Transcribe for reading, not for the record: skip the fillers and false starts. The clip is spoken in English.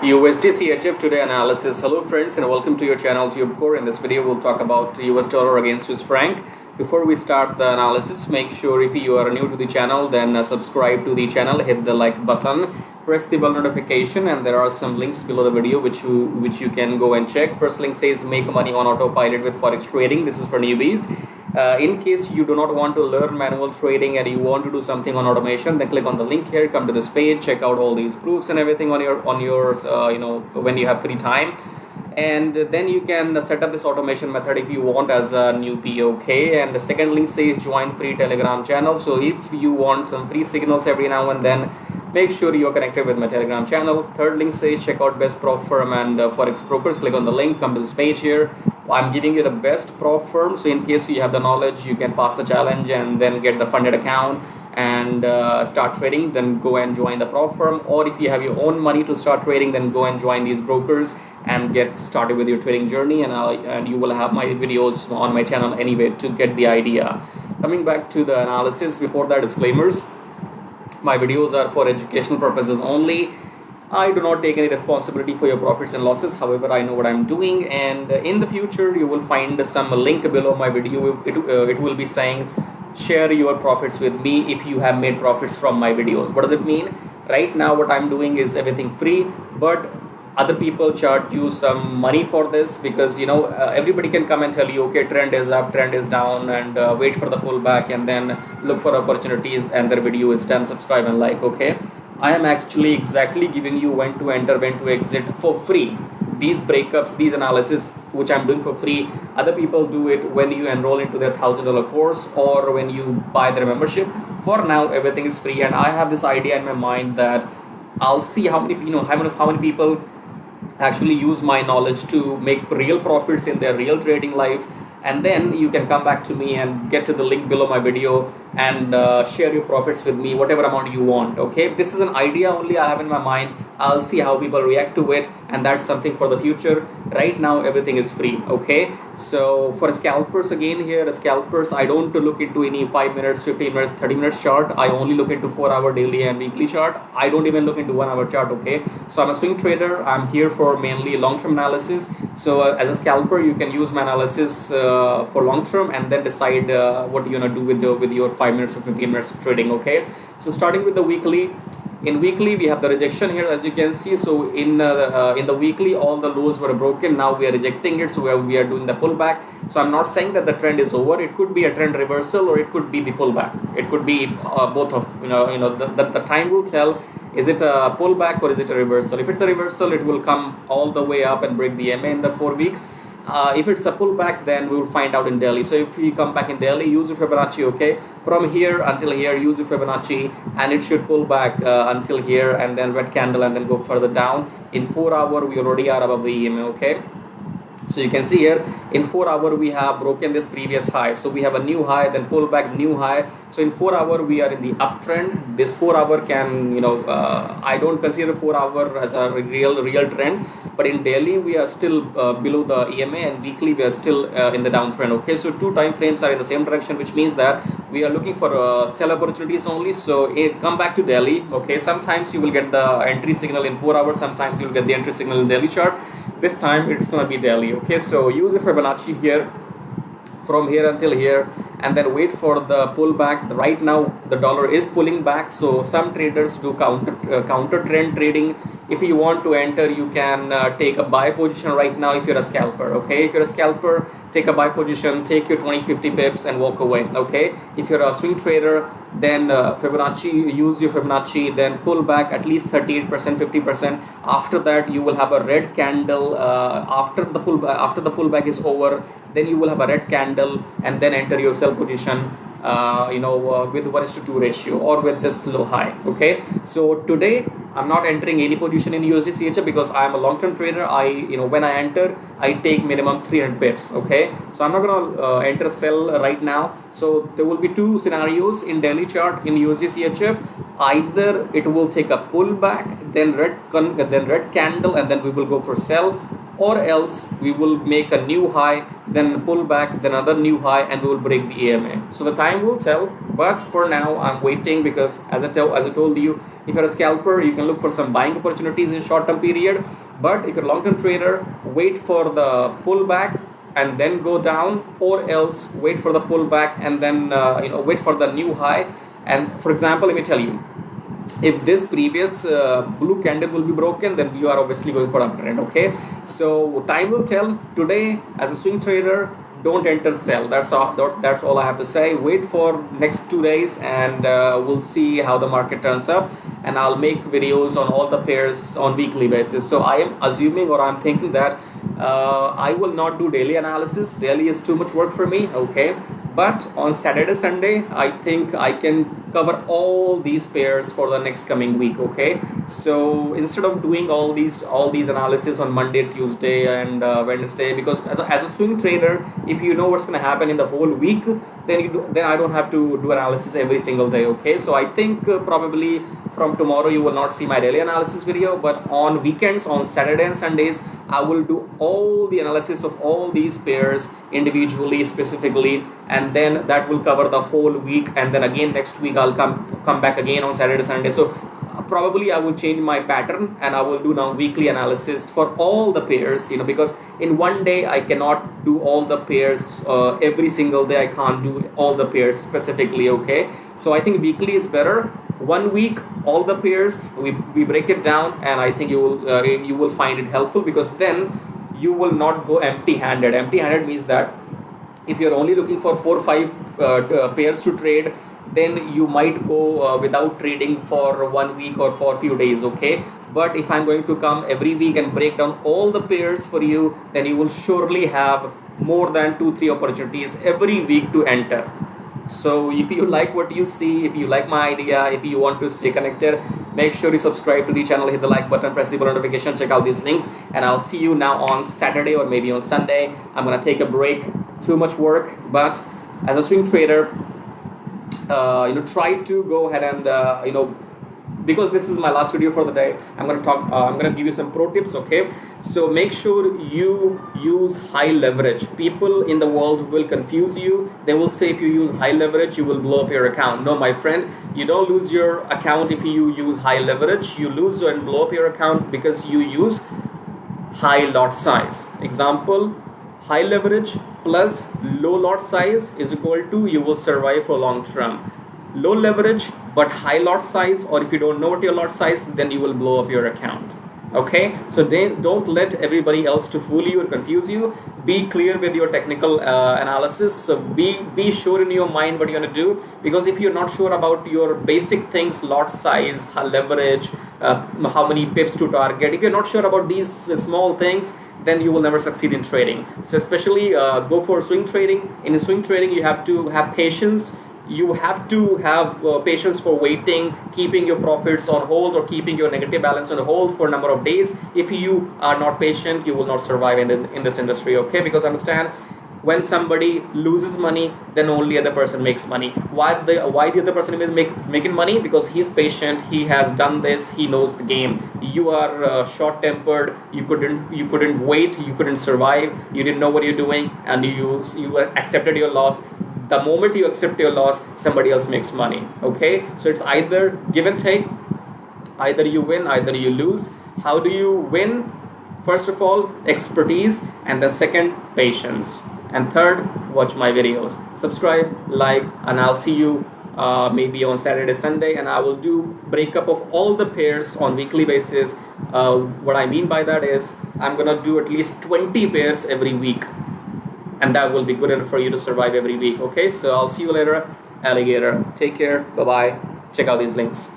USDCHF today analysis. Hello friends and welcome to your channel TubeCore. In this video we'll talk about US dollar against Swiss franc. Before we start the analysis, make sure if you are new to the channel then subscribe to the channel, hit the like button, press the bell notification, and there are some links below the video which you can go and check. First link says make money on autopilot with forex trading. This is for newbies. In case you do not want to learn manual trading and you want to do something on automation, then click on the link here, come to this page, check out all these proofs and everything on your when you have free time, and then you can set up this automation method if you want as a newbie. Okay, and the second link says join free Telegram channel. So if you want some free signals every now and then, make sure you're connected with my Telegram channel. Third link says check out best prop firm and forex brokers. Click on the link, come to this page here. I'm giving you the best prop firm, so in case you have the knowledge, you can pass the challenge and then get the funded account and start trading. Then go and join the prop firm, or if you have your own money to start trading, then go and join these brokers and get started with your trading journey. And you will have my videos on my channel anyway to get the idea. Coming back to the analysis, before that, disclaimers. My videos are for educational purposes only. I do not take any responsibility for your profits and losses. However, I know what I'm doing, and in the future you will find some link below my video. It will be saying share your profits with me if you have made profits from my videos. What does it mean? Right now what I'm doing is everything free, but other people charge you some money for this because everybody can come and tell you, okay, trend is up, trend is down, and wait for the pullback and then look for opportunities, and their video is done. Subscribe and like. Okay, I am actually exactly giving you when to enter, when to exit for free. These breakups, these analysis which I'm doing for free, other people do it when you enroll into their $1,000 course or when you buy their membership. For now everything is free, and I have this idea in my mind that I'll see how many people actually use my knowledge to make real profits in their real trading life, and then you can come back to me and get to the link below my video and share your profits with me, whatever amount you want. Okay, this is an idea only I have in my mind. I'll see how people react to it, and that's something for the future. Right now everything is free. Okay, so for scalpers, again here, scalpers, I don't look into any 5 minutes, 15 minutes, 30 minutes chart. I only look into 4-hour daily and weekly chart. I don't even look into 1-hour chart. Okay, so I'm a swing trader. I'm here for mainly long-term analysis. So as a scalper, you can use my analysis for long-term and then decide what you're gonna do with your 5 minutes or 15 minutes trading. Okay, so starting with the weekly. In weekly we have the rejection here, as you can see. So in the weekly all the lows were broken. Now we are rejecting it, so we are doing the pullback. So I'm not saying that the trend is over. It could be a trend reversal or it could be the pullback. It could be both of the time will tell. Is it a pullback or is it a reversal? If it's a reversal, it will come all the way up and break the MA in the 4 weeks. If it's a pullback, then we will find out in daily. So if you come back in daily, use your Fibonacci. Okay, from here until here, use your Fibonacci, and it should pull back until here, and then red candle, and then go further down. In 4-hour we already are above the EMA. Okay, so you can see here in 4-hour we have broken this previous high, so we have a new high, then pull back, new high. So in 4-hour we are in the uptrend. This 4-hour can I don't consider 4-hour as a real trend, but in daily we are still below the EMA, and weekly we are still in the downtrend. Okay, so 2 time frames are in the same direction, which means that we are looking for sell opportunities only. So come back to daily. Okay, sometimes you will get the entry signal in 4 hours, sometimes you will get the entry signal in daily chart. This time it's going to be daily. Okay, so use a Fibonacci here from here until here, and then wait for the pullback. Right now the dollar is pulling back, so some traders do counter trend trading. If you want to enter, you can take a buy position right now if you're a scalper. Okay, if you're a scalper, take a buy position, take your 20-50 pips and walk away. Okay, if you're a swing trader, then Fibonacci, use your Fibonacci, then pull back at least 38%, 50%. After that you will have a red candle. After the pullback is over, then you will have a red candle, and then enter your sell position with 1:2 ratio or with this low high. Okay, so today I'm not entering any position in USDCHF because I am a long-term trader. When I enter, I take minimum 300 pips. Okay, so I'm not gonna enter sell right now. So there will be 2 scenarios in daily chart in USDCHF. Either it will take a pullback, then red candle, and then we will go for sell, or else we will make a new high, then pull back, then another new high, and we will break the EMA. So the time will tell, but for now I'm waiting because as I told you, if you're a scalper, you can look for some buying opportunities in short-term period. But if you're a long-term trader, wait for the pullback and then go down, or else wait for the pullback and then wait for the new high. And for example, let me tell you, if this previous blue candle will be broken, then you are obviously going for uptrend. Okay, so time will tell. Today, as a swing trader, don't enter sell. That's all I have to say. Wait for next 2 days and we'll see how the market turns up, and I'll make videos on all the pairs on weekly basis. So I am assuming, or I'm thinking that I will not do daily analysis. Daily is too much work for me. Okay, but on Saturday, Sunday, I think I can cover all these pairs for the next coming week. Okay, so instead of doing all these analysis on Monday, Tuesday, and Wednesday, because as a swing trader, if you know what's going to happen in the whole week, then I don't have to do analysis every single day. Okay, so I think probably from tomorrow you will not see my daily analysis video, but on weekends, on Saturday and Sundays, I will do all the analysis of all these pairs individually, specifically, and then that will cover the whole week. And then again next week I'll come back again on Saturday, Sunday. So probably I will change my pattern and I will do now weekly analysis for all the pairs, because in one day I cannot do all the pairs every single day. I can't do all the pairs specifically. Okay, so I think weekly is better. 1 week, all the pairs, we break it down, and I think you will find it helpful, because then you will not go empty-handed. Empty-handed means that if you're only looking for 4 or 5 pairs to trade, then you might go without trading for 1 week or for a few days. Okay, but if I'm going to come every week and break down all the pairs for you, then you will surely have more than 2-3 opportunities every week to enter. So if you like what you see, if you like my idea, if you want to stay connected, make sure you subscribe to the channel, hit the like button, press the bell notification, check out these links, and I'll see you now on Saturday or maybe on Sunday. I'm gonna take a break. Too much work, but as a swing trader, try to go ahead and because this is my last video for the day, I'm gonna give you some pro tips. Okay, so make sure you use high leverage. People in the world will confuse you. They will say if you use high leverage, you will blow up your account. No, my friend, you don't lose your account if you use high leverage. You lose and blow up your account because you use high lot size. Example, high leverage plus low lot size is equal to you will survive for long term. Low leverage but high lot size, or if you don't know what your lot size, then you will blow up your account. Okay, so then don't let everybody else to fool you or confuse you. Be clear with your technical analysis. So be sure in your mind what you're going to do, because if you're not sure about your basic things, lot size, leverage, how many pips to target, if you're not sure about these small things, then you will never succeed in trading. So especially go for swing trading. In swing trading, you have to have patience. You have to have patience for waiting, keeping your profits on hold, or keeping your negative balance on hold for a number of days. If you are not patient, you will not survive in this industry. Okay, because understand, when somebody loses money, then only other person makes money. Why the other person is making money? Because he's patient, he has done this, he knows the game. You are short-tempered, you couldn't wait, you couldn't survive, you didn't know what you're doing, and you accepted your loss. The moment you accept your loss, somebody else makes money. Okay, so it's either give and take. Either you win, either you lose. How do you win? First of all, expertise, and the second, patience, and third, watch my videos, subscribe, like, and I'll see you maybe on Saturday, Sunday, and I will do breakup of all the pairs on weekly basis. What I mean by that is I'm gonna do at least 20 pairs every week, and that will be good enough for you to survive every week. Okay, so I'll see you later, alligator. Take care. Bye bye. Check out these links.